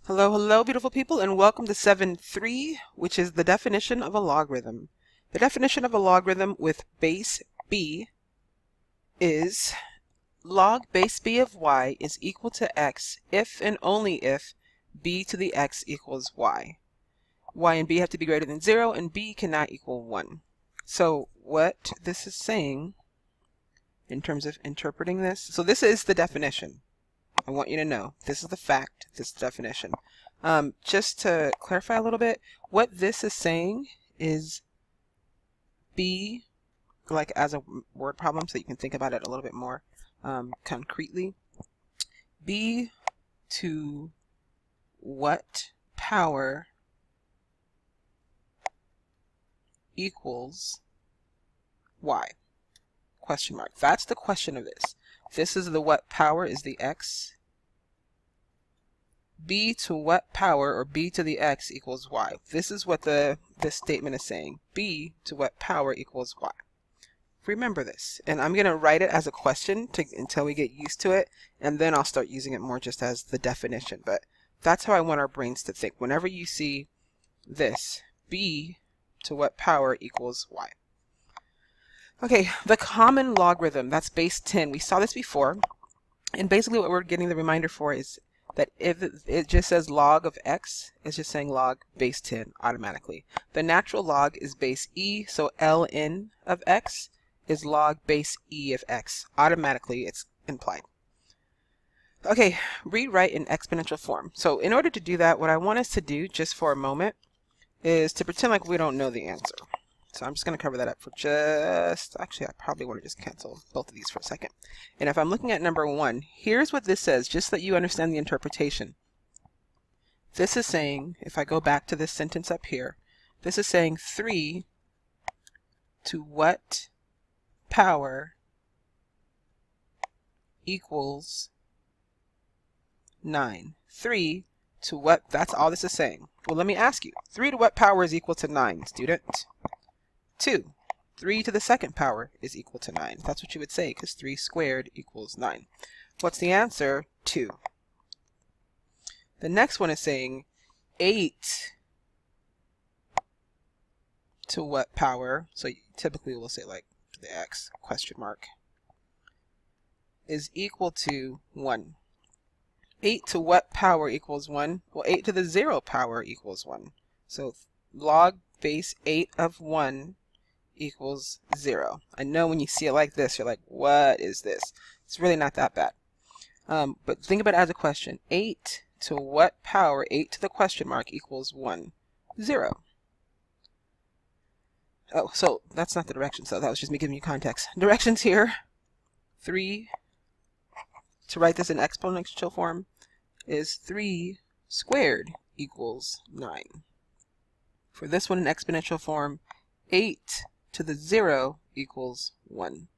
Hello, beautiful people, and welcome to 7.3, which is the definition of a logarithm. The definition of a logarithm with base b is log base b of y is equal to x if and only if b to the x equals y. Y and b have to be greater than 0, and b cannot equal 1. So what this is saying in terms of interpreting this, so this is the definition. I want you to know this is the fact, this is the definition. Just to clarify a little bit, what this is saying is b, like as a word problem so you can think about it a little bit more concretely, b to what power equals y? Question mark. That's the question of this. This is the what power is the x. B to what power, or b to the x, equals y. This is what this statement is saying. B to what power equals y. Remember this, and I'm going to write it as a question until we get used to it, and then I'll start using it more just as the definition. But that's how I want our brains to think. Whenever you see this, b to what power equals y. Okay, the common logarithm, that's base 10. We saw this before, and basically what we're getting the reminder for is that if it just says log of x, it's just saying log base 10 automatically. The natural log is base e, so ln of x is log base e of x. Automatically, it's implied. Okay, rewrite in exponential form. So in order to do that, what I want us to do just for a moment is to pretend like we don't know the answer. So I'm just going to cover that up for actually I probably want to just cancel both of these for a second. And if I'm looking at number 1, here's what this says, just so that you understand the interpretation. This is saying, if I go back to this sentence up here, this is saying 3 to what power equals 9. 3 to what, that's all this is saying. Well, let me ask you, 3 to what power is equal to 9, student? 2. 3 to the second power is equal to 9. That's what you would say, because 3 squared equals 9. What's the answer? 2. The next one is saying 8 to what power, so typically we'll say like the x, question mark, is equal to 1. 8 to what power equals 1? Well, 8 to the 0 power equals 1. So log base 8 of 1 equals 0. I know when you see it like this, you're like, what is this? It's really not that bad. But think about it as a question. 8 to what power, 8 to the question mark, equals 1? 0. Oh, so that's not the direction, so that was just me giving you context. Directions here, 3, to write this in exponential form, is 3 squared equals 9. For this one in exponential form, 8 to the 0 equals 1.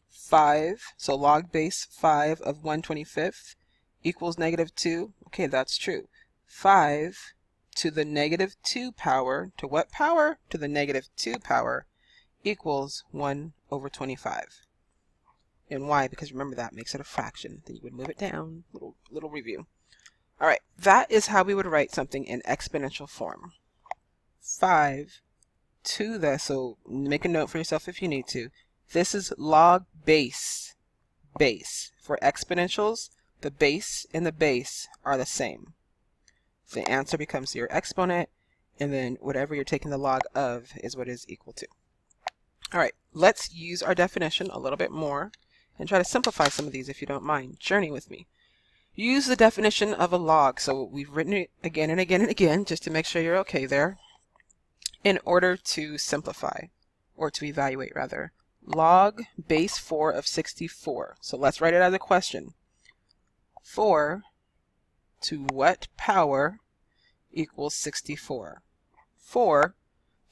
5, so log base 5 of 1/25 equals negative 2. Okay, that's true. 5 to the negative 2 power, to what power? To the negative 2 power equals 1/25. And why? Because remember, that makes it a fraction. Then you would move it down. Little review. All right, that is how we would write something in exponential form. 5 to the, so make a note for yourself if you need to. This is log base. For exponentials, the base and the base are the same. The answer becomes your exponent, and then whatever you're taking the log of is what is equal to. All right, let's use our definition a little bit more and try to simplify some of these if you don't mind. Journey with me. Use the definition of a log. So we've written it again and again and again just to make sure you're okay there. In order to simplify, or to evaluate rather, log base 4 of 64. So let's write it as a question. 4 to what power equals 64? 4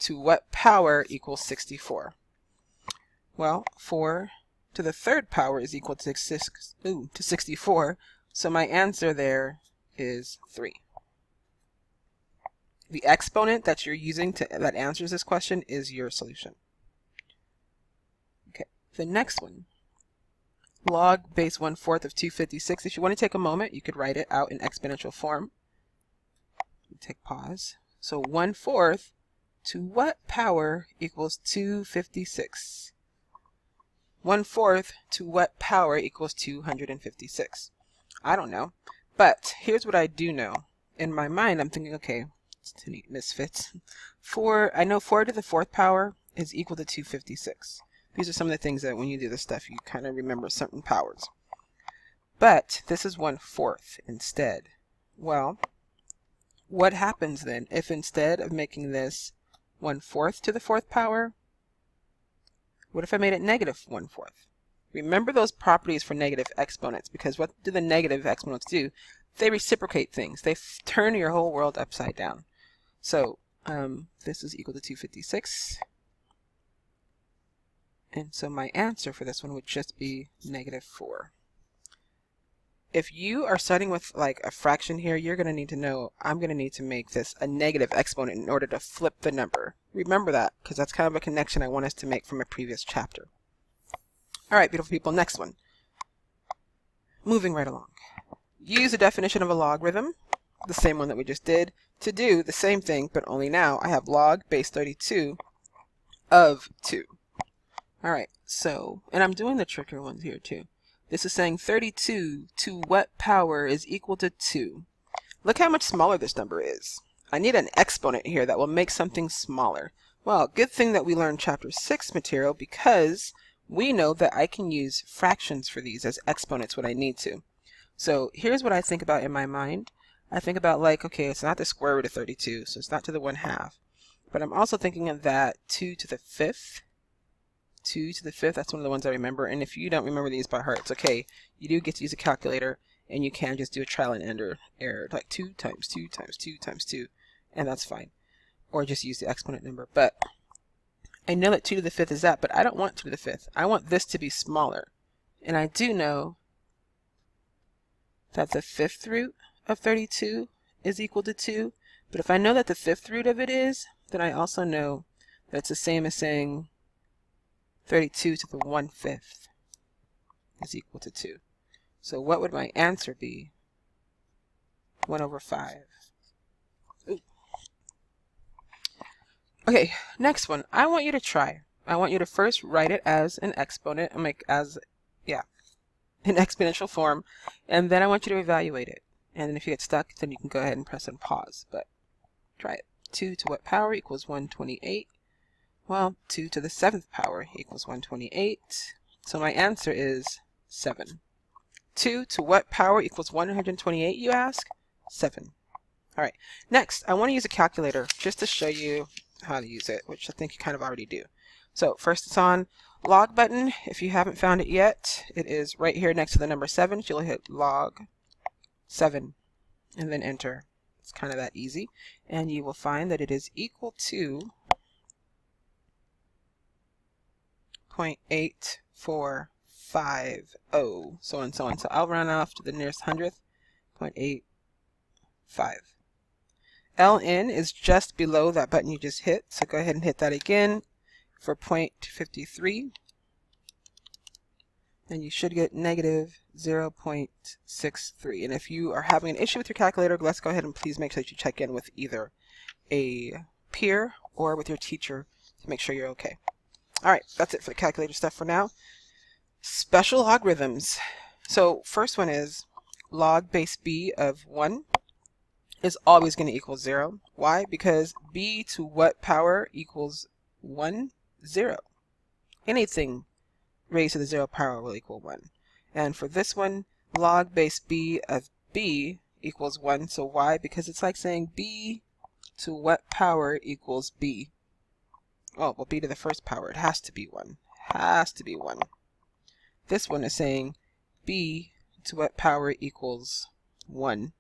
to what power equals 64? Well, 4 to the third power is equal to 64. So my answer there is 3. The exponent that you're using that answers this question is your solution. Okay, the next one. log base 1/4 of 256. If you want to take a moment, you could write it out in exponential form. Take pause. So 1/4 to what power equals 256? 1/4 to what power equals 256? I don't know. But here's what I do know. In my mind, I'm thinking, okay, it's too neat misfits. I know 4 to the 4th power is equal to 256. These are some of the things that when you do this stuff, you kind of remember certain powers. But this is 1/4 instead. Well, what happens then if instead of making this 1/4 to the 4th power, what if I made it negative 1/4? Remember those properties for negative exponents, because what do the negative exponents do? They reciprocate things. They turn your whole world upside down. So this is equal to 256. And so my answer for this one would just be -4. If you are starting with like a fraction here, you're going to need to know, I'm going to need to make this a negative exponent in order to flip the number. Remember that, because that's kind of a connection I want us to make from a previous chapter. All right, beautiful people, next one. Moving right along. Use the definition of a logarithm, the same one that we just did, to do the same thing, but only now I have log base 32 of 2. All right, so, and I'm doing the trickier ones here too. This is saying 32 to what power is equal to 2? Look how much smaller this number is. I need an exponent here that will make something smaller. Well, good thing that we learned chapter 6 material, because we know that I can use fractions for these as exponents when I need to. So here's what I think about in my mind. I think about like, okay, it's not the square root of 32, so it's not to the 1/2. But I'm also thinking of that 2 to the 5th. 2 to the 5th, that's one of the ones I remember. And if you don't remember these by heart, it's okay. You do get to use a calculator, and you can just do a trial and error, like 2 times 2 times 2 times 2, and that's fine. Or just use the exponent number. But I know that 2 to the 5th is that, but I don't want 2 to the 5th. I want this to be smaller. And I do know that the 5th root of 32 is equal to 2. But if I know that the 5th root of it is, then I also know that it's the same as saying 32 to the 1/5 is equal to 2. So what would my answer be? 1/5. Ooh. Okay, next one. I want you to try. I want you to first write it as an exponent, in exponential form, and then I want you to evaluate it. And then if you get stuck, then you can go ahead and press on pause, but try it. 2 to what power equals 128? Well, 2 to the 7th power equals 128. So my answer is 7. 2 to what power equals 128, you ask? 7. All right. Next, I want to use a calculator just to show you how to use it, which I think you kind of already do. So first it's on log button. If you haven't found it yet, it is right here next to the number 7. So you'll hit log 7 and then enter. It's kind of that easy. And you will find that it is equal to 0.8450, so on and so on. So I'll round off to the nearest hundredth, 0.85. LN is just below that button you just hit, so go ahead and hit that again for 0.53, and you should get negative 0.63. And if you are having an issue with your calculator, let's go ahead and please make sure that you check in with either a peer or with your teacher to make sure you're okay. All right, that's it for the calculator stuff for now. Special logarithms. So first one is log base b of 1 is always going to equal 0. Why? Because b to what power equals 1? 0. Anything raised to the 0 power will equal 1. And for this one, log base b of b equals 1. So why? Because it's like saying b to what power equals b. Oh, well, b to the 1st power. It has to be 1. Has to be 1. This one is saying b to what power equals 1.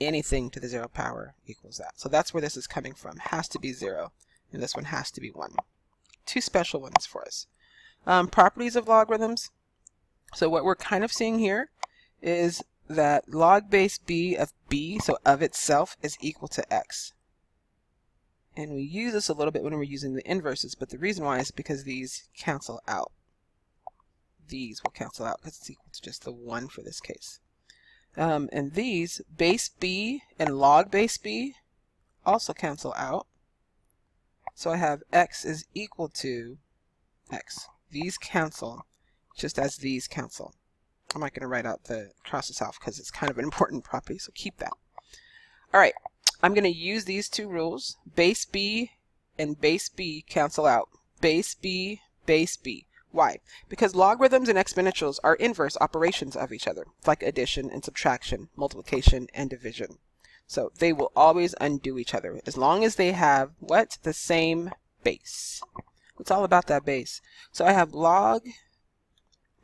Anything to the 0 power equals that. So that's where this is coming from. Has to be 0. And this one has to be 1. Two special ones for us. Properties of logarithms. So what we're kind of seeing here is that log base b of b, so of itself, is equal to x. And we use this a little bit when we're using the inverses, but the reason why is because these cancel out. these will cancel out because it's equal to just the 1 for this case. And these, base b and log base b, also cancel out. So I have x is equal to x. These cancel just as these cancel. I'm not going to write out the cross this off because it's kind of an important property, so keep that. All right, I'm going to use these two rules. Base b and base b cancel out. Base b, base b. Why? Because logarithms and exponentials are inverse operations of each other. It's like addition and subtraction, multiplication and division. So they will always undo each other as long as they have what? The same base. It's all about that base. So I have log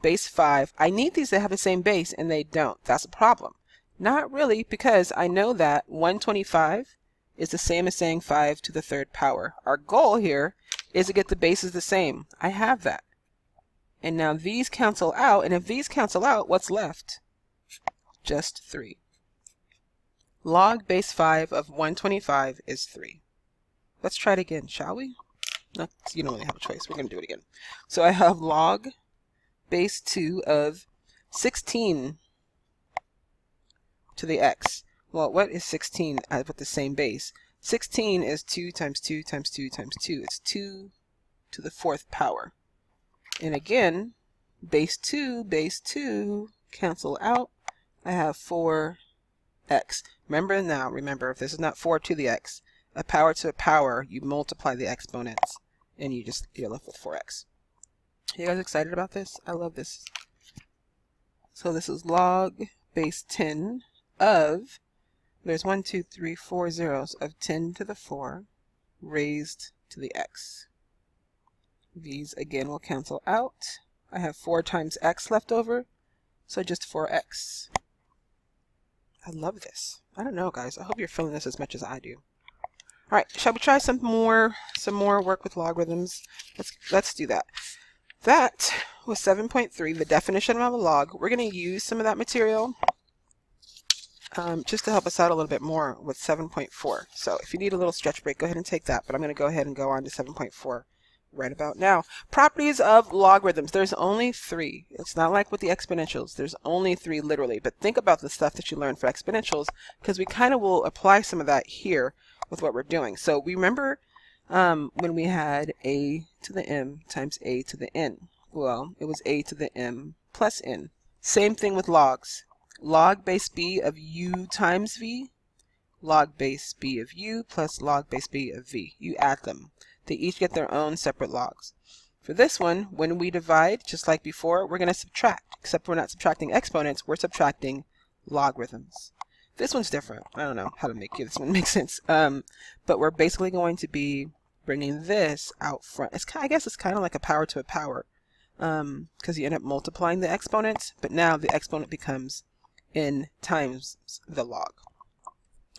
base 5. I need these to have the same base and they don't. That's a problem. Not really, because I know that 125 is the same as saying 5 to the 3rd power. Our goal here is to get the bases the same. I have that. And now these cancel out, and if these cancel out, what's left? Just 3. Log base 5 of 125 is 3. Let's try it again, shall we? No, you don't really have a choice. We're going to do it again. So I have log base 2 of 16 to the x. Well, what is 16 with the same base? 16 is 2 times 2 times 2 times 2. It's 2 to the 4th power. And again, base 2 cancel out. I have 4x. Remember, if this is not 4 to the x, a power to a power, you multiply the exponents, and you're left with 4x. You guys excited about this? I love this. So this is log base 10 of, there's 1, 2, 3, 4 zeros of 10 to the 4 raised to the x. These again will cancel out. I have 4 times x left over, so just 4x. I love this. I don't know, guys. I hope you're feeling this as much as I do. All right, shall we try some more work with logarithms? Let's do that. That was 7.3, the definition of a log. We're going to use some of that material just to help us out a little bit more with 7.4. So if you need a little stretch break, go ahead and take that. But I'm going to go ahead and go on to 7.4 right about now. Properties of logarithms. There's only 3. It's not like with the exponentials. There's only 3 literally. But think about the stuff that you learned for exponentials, because we kind of will apply some of that here with what we're doing. So we remember when we had a to the m times a to the n. Well, it was a to the m plus n. Same thing with logs. Log base b of u times v, log base b of u plus log base b of v. You add them. They each get their own separate logs. For this one, when we divide, just like before, we're going to subtract. Except we're not subtracting exponents, we're subtracting logarithms. This one's different. I don't know how to make this one make sense. But we're basically going to be bringing this out front. I guess it's kind of like a power to a power, because you end up multiplying the exponents, but now the exponent becomes n times the log.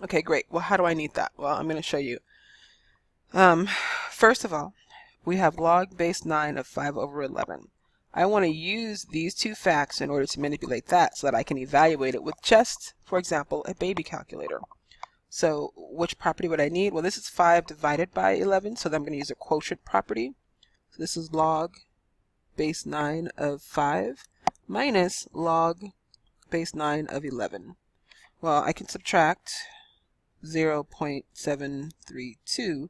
Okay, great. Well, how do I need that? Well, I'm going to show you. First of all, we have log base 9 of 5 over 11. I want to use these two facts in order to manipulate that so that I can evaluate it with just, for example, a baby calculator. So which property would I need? Well, this is 5 divided by 11, so then I'm going to use a quotient property. So this is log base 9 of 5 minus log base 9 of 11. Well, I can subtract 0.732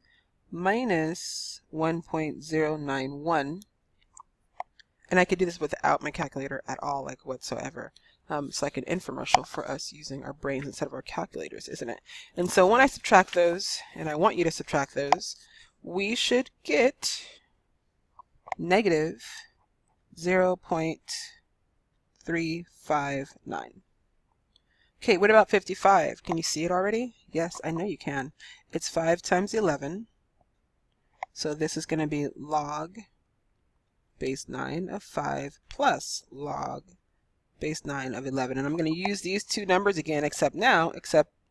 minus 1.091, and I could do this without my calculator at all, like whatsoever. It's like an infomercial for us using our brains instead of our calculators, isn't it? And so when I subtract those, and I want you to subtract those, we should get negative 0.359. Okay, what about 55? Can you see it already? Yes, I know you can. It's 5 times 11. So this is going to be log base 9 of 5 plus log base 9 of 11. And I'm going to use these two numbers again, except now,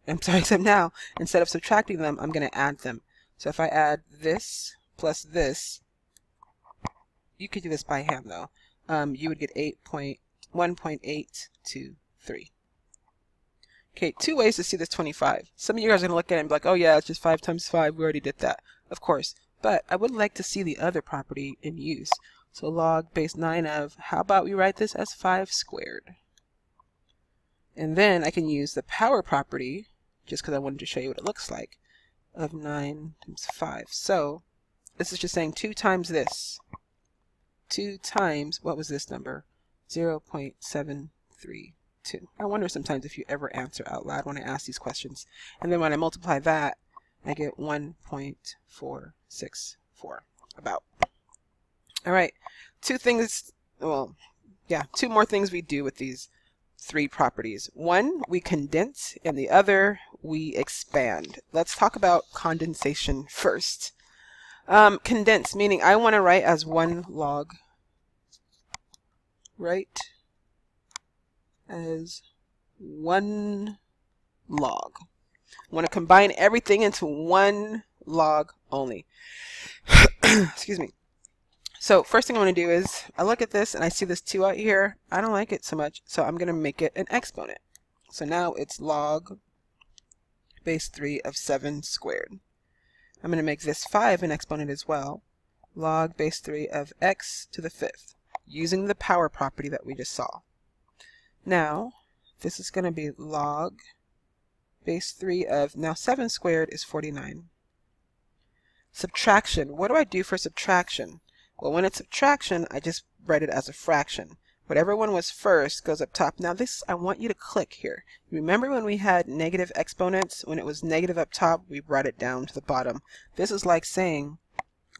instead of subtracting them, I'm going to add them. So if I add this plus this, you could do this by hand though, you would get 1.823. Okay, 2 ways to see this 25. Some of you guys are going to look at it and be like, oh yeah, it's just 5 times 5, we already did that. Of course, but I would like to see the other property in use. So log base 9 of, how about we write this as 5 squared? And then I can use the power property, just because I wanted to show you what it looks like, of 9 times 5. So this is just saying 2 times this. 2 times, what was this number? 0.732. I wonder sometimes if you ever answer out loud when I ask these questions. And then when I multiply that, I get 1.464, about. All right, two more things we do with these 3 properties. One, we condense, and the other, we expand. Let's talk about condensation first. Condense, meaning I want to write as 1 log. Write as 1 log. I want to combine everything into 1 log only. Excuse me. So first thing I want to do is, I look at this and I see this 2 out here. I don't like it so much, so I'm going to make it an exponent. So now it's log base 3 of 7 squared. I'm going to make this 5 an exponent as well. Log base 3 of x to the 5th, using the power property that we just saw. Now, this is going to be log base 3 of, now 7 squared is 49. Subtraction. What do I do for subtraction? Well, when it's subtraction, I just write it as a fraction. Whatever one was first goes up top. Now this, I want you to click here. Remember when we had negative exponents? When it was negative up top, we brought it down to the bottom. This is like saying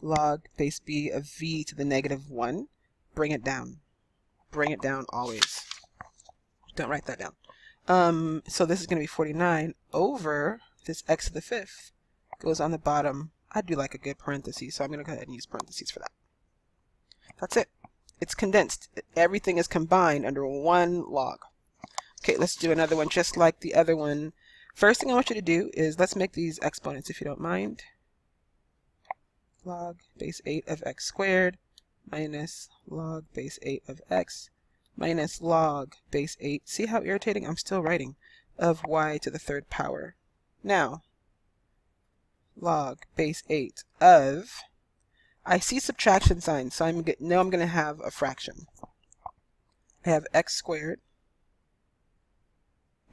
log base b of v to the negative 1. Bring it down. Bring it down always. Don't write that down. So this is going to be 49 over this x to the 5th. Goes on the bottom. I do like a good parenthesis, so I'm going to go ahead and use parentheses for that. That's it. It's condensed. Everything is combined under 1 log. Okay, let's do another one just like the other one. First thing I want you to do is, let's make these exponents if you don't mind. Log base 8 of x squared minus log base 8 of x minus log base 8. See how irritating? I'm still writing. Of y to the 3rd power. Now, log base 8 of, I see subtraction signs, so I'm going to have a fraction. I have x squared.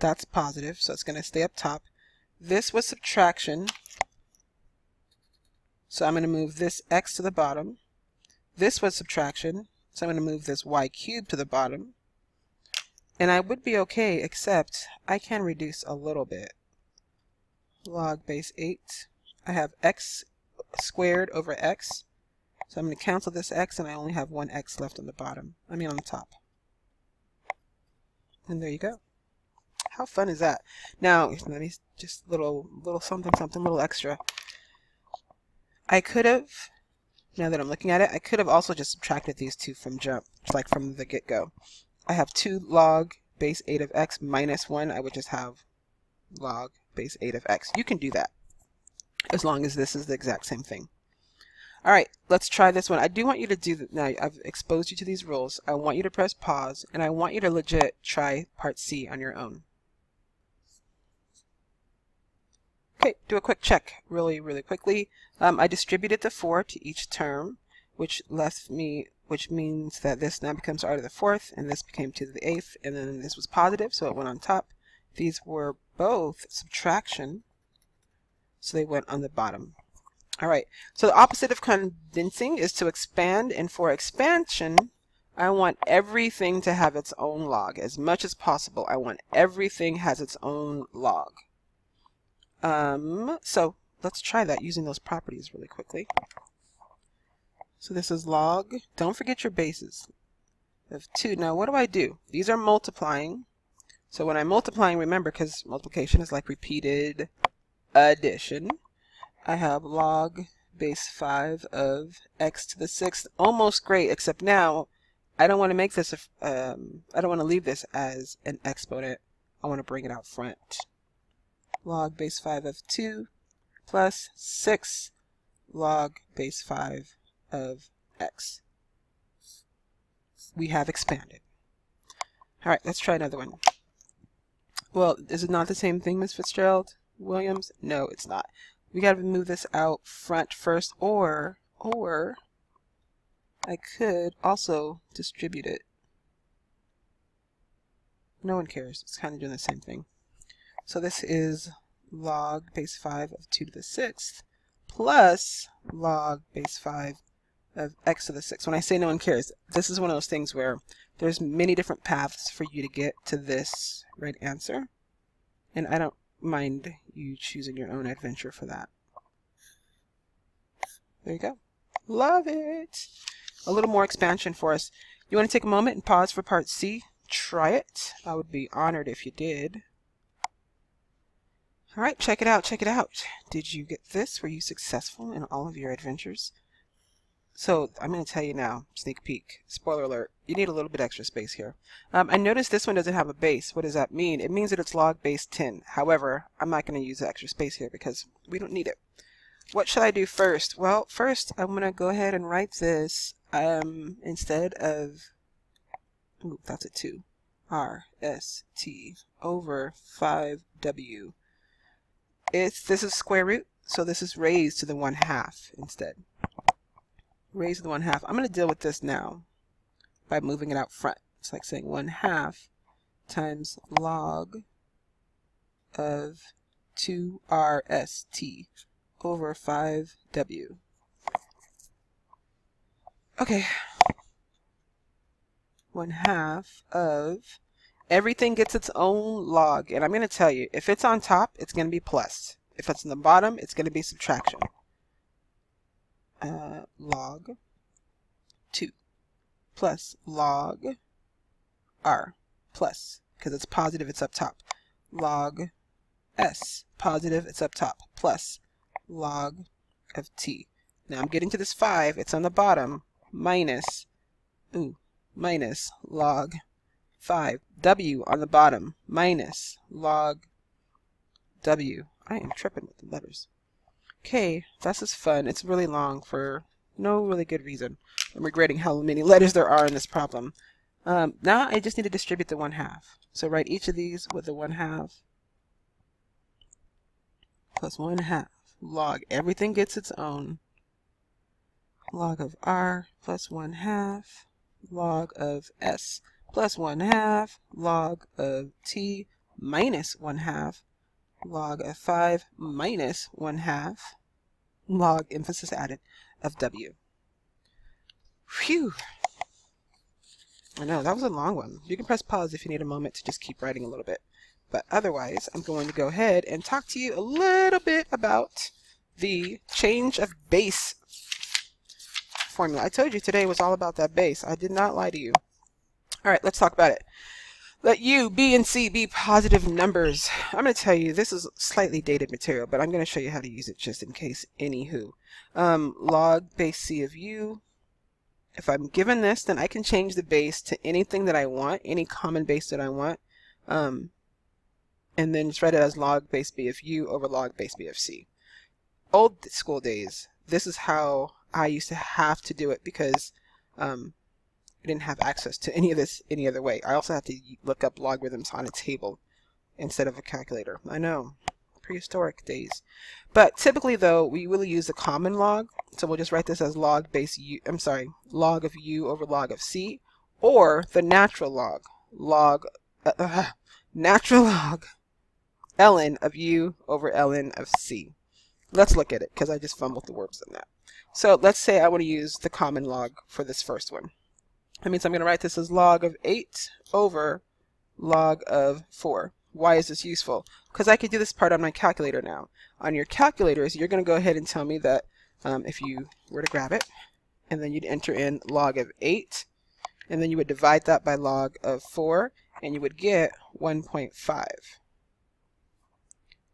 That's positive, so it's going to stay up top. This was subtraction, so I'm going to move this x to the bottom. This was subtraction, so I'm going to move this y cubed to the bottom. And I would be okay, except I can reduce a little bit. Log base 8. I have x squared over x. So I'm going to cancel this x, and I only have 1 x left on the bottom. I mean on the top. And there you go. How fun is that? Now, let me just little something, little extra. I could have, now that I'm looking at it, I could have also just subtracted these 2 from jump, just like from the get-go. I have 2 log base 8 of x minus 1. I would just have log base 8 of x. You can do that, as long as this is the exact same thing. All right, let's try this one. I do want you to do that. Now, I've exposed you to these rules. I want you to press pause, and I want you to legit try part C on your own. Okay, do a quick check really quickly. I distributed the 4 to each term, which means that this now becomes r to the 4th, and this became 2 to the 8th, and then this was positive, so it went on top. These were both subtraction, so they went on the bottom. All right, so the opposite of condensing is to expand, and for expansion, I want everything to have its own log. As much as possible, I want everything has its own log. So let's try that using those properties really quickly. So this is log, don't forget your bases, of 2. Now what do? These are multiplying. So when I'm multiplying, remember, because multiplication is like repeated addition, I have log base 5 of x to the 6th. Almost great, except now I don't want to make this, I don't want to leave this as an exponent. I want to bring it out front. Log base 5 of 2 plus 6 log base 5 of x. We have expanded. All right, let's try another one. Well, is it not the same thing, Ms. Fitzgerald Williams? No, it's not. We got to move this out front first, or I could also distribute it. No one cares. It's kind of doing the same thing. So this is log base 5 of 2 to the 6th plus log base 5 of x to the 6th. When I say no one cares, this is one of those things where there's many different paths for you to get to this right answer. And I don't mind you choosing your own adventure for that. There you go. Love it. A little more expansion for us. You want to take a moment and pause for part C? Try it. I would be honored if you did. All right, check it out. Check it out. Did you get this? Were you successful in all of your adventures? So I'm going to tell you now, sneak peek, spoiler alert, you need a little bit extra space here. I noticed this one doesn't have a base. What does that mean? It means that it's log base 10. However, I'm not going to use the extra space here because we don't need it. What should I do first? Well, first I'm going to go ahead and write this instead of, ooh, that's a 2, RST over 5W. This is square root, so this is raised to the 1/2 instead. Raised to the 1/2. I'm going to deal with this now by moving it out front. It's like saying 1/2 times log of 2RST over 5W. Okay. 1/2 of, everything gets its own log. And I'm going to tell you, if it's on top, it's going to be plus. If it's in the bottom, it's going to be subtraction. Log 2 plus log R plus, because it's positive, it's up top. Log S, positive, it's up top, plus log of T. Now I'm getting to this 5, it's on the bottom, minus log 5. W on the bottom, minus log W. I am tripping with the letters. Okay, this is fun. It's really long for no really good reason. I'm regretting how many letters there are in this problem. Now I just need to distribute the 1/2. So write each of these with the 1/2 plus 1/2 log. Everything gets its own. Log of R plus 1/2 log of S plus 1/2 log of T minus 1/2 log of 5 minus 1/2 log, emphasis added, of W. Phew! I know, that was a long one. You can press pause if you need a moment to just keep writing a little bit. But otherwise, I'm going to go ahead and talk to you a little bit about the change of base formula. I told you today was all about that base. I did not lie to you. All right, let's talk about it. Let U, B, and C be positive numbers. I'm going to tell you, this is slightly dated material, but I'm going to show you how to use it just in case. Anywho, log base C of U. If I'm given this, then I can change the base to anything that I want, any common base that I want, and then just write it as log base B of U over log base B of C. Old school days, this is how I used to have to do it because I didn't have access to any of this any other way. I also had to look up logarithms on a table instead of a calculator. I know, prehistoric days. But typically though, we will use the common log. So we'll just write this as log base U, log of U over log of C, or the natural log, natural log ln of U over ln of C. Let's look at it because I just fumbled the words in that. So let's say I want to use the common log for this first one. That means I'm going to write this as log of 8 over log of 4. Why is this useful? Because I could do this part on my calculator now. On your calculators, you're going to go ahead and tell me that if you were to grab it, and then you'd enter in log of 8, and then you would divide that by log of 4, and you would get 1.5.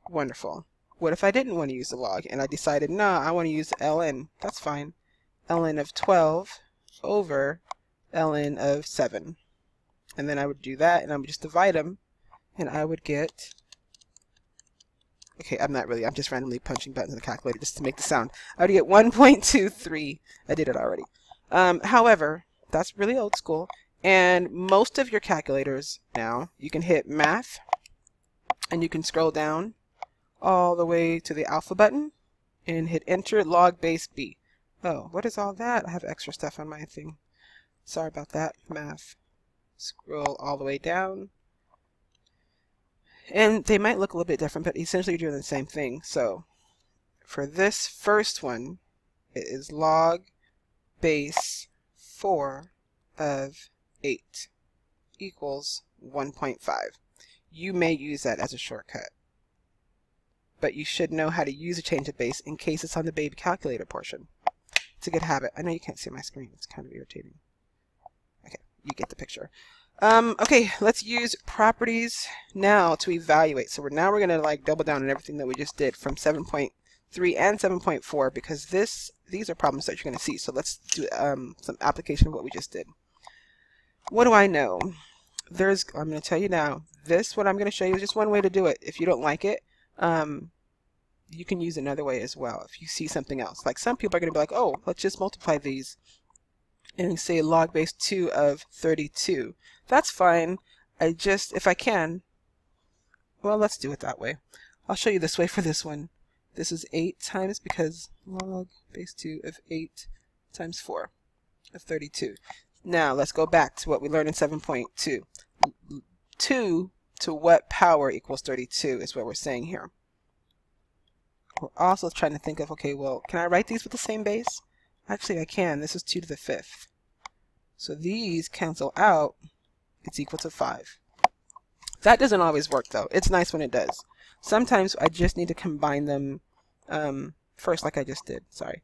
Wonderful. What if I didn't want to use the log, and I decided, no, I want to use ln? That's fine. ln of 12 over ln of 7. And then I would do that, and I would just divide them, and I would get, okay, I'm just randomly punching buttons in the calculator just to make the sound. I would get 1.23. I did it already. However, that's really old school, and most of your calculators now, you can hit math, and you can scroll down all the way to the alpha button, and hit enter log base B. Oh, what is all that? I have extra stuff on my thing. Sorry about that, math. Scroll all the way down. And they might look a little bit different, but essentially you're doing the same thing. So for this first one, it is log base 4 of 8 equals 1.5. You may use that as a shortcut, but you should know how to use a change of base in case it's on the baby calculator portion. It's a good habit. I know you can't see my screen. It's kind of irritating. Okay, you get the picture. Okay, let's use properties now to evaluate. So now we're going to like double down on everything that we just did from 7.3 and 7.4 because these are problems that you're going to see. So let's do some application of what we just did. What do I know? I'm going to tell you now. What I'm going to show you is just one way to do it. If you don't like it, you can use another way as well. If you see something else, like some people are going to be like, oh, let's just multiply these and say log base 2 of 32. That's fine. If I can, well, let's do it that way. I'll show you this way for this one. This is 8 times, because log base 2 of 8 times 4 of 32. Now let's go back to what we learned in 7.2. 2 to what power equals 32 is what we're saying here. We're also trying to think of, okay, well, can I write these with the same base? Actually, I can. This is 2 to the 5th. So these cancel out. It's equal to 5. That doesn't always work, though. It's nice when it does. Sometimes I just need to combine them first, like I just did. Sorry.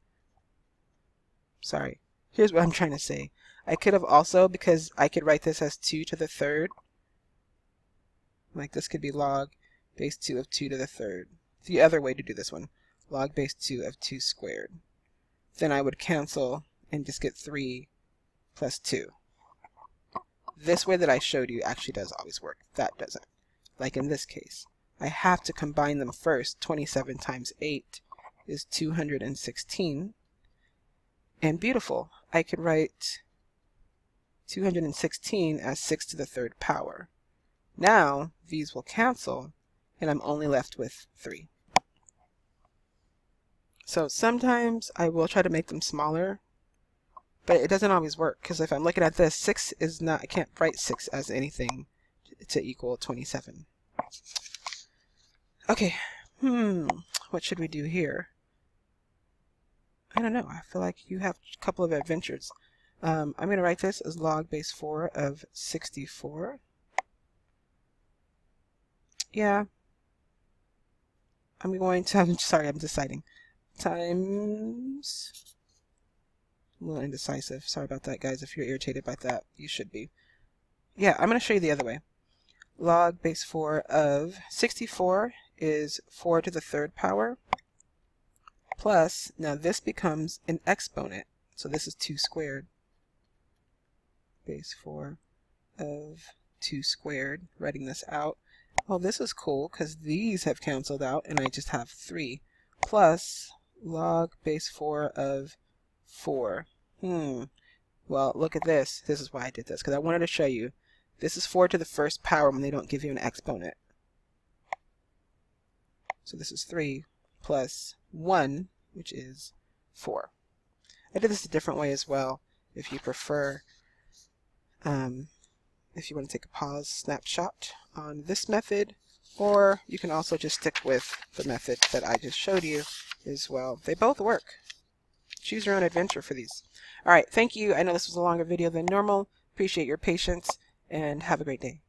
Here's what I'm trying to say. I could have also, because I could write this as 2 to the 3rd. Like this could be log base 2 of 2 to the 3rd. The other way to do this one, log base 2 of 2 squared. Then I would cancel and just get 3 plus 2. This way that I showed you actually does always work. That doesn't. Like in this case, I have to combine them first. 27 times 8 is 216. And beautiful, I could write 216 as 6 to the 3rd power. Now these will cancel and I'm only left with 3. So sometimes I will try to make them smaller, but it doesn't always work, because if I'm looking at this, 6 is not, I can't write 6 as anything to equal 27. Okay, what should we do here? I don't know. I feel like you have a couple of adventures. I'm going to write this as log base 4 of 64. Yeah. I'm deciding. Times, a little indecisive. Sorry about that, guys. If you're irritated by that, you should be. Yeah, I'm going to show you the other way. Log base 4 of 64 is 4 to the 3rd power. Plus, now this becomes an exponent. So this is 2 squared. Base 4 of 2 squared. Writing this out. Well, this is cool because these have canceled out and I just have 3. Plus log base 4 of 4. Well, look at this. This is why I did this, because I wanted to show you. This is 4 to the 1st power when they don't give you an exponent. So this is 3 plus 1, which is 4. I did this a different way as well, if you prefer. If you want to take a pause snapshot on this method, or you can also just stick with the method that I just showed you as well. They both work. Choose your own adventure for these. All right, thank you. I know this was a longer video than normal. Appreciate your patience, and have a great day.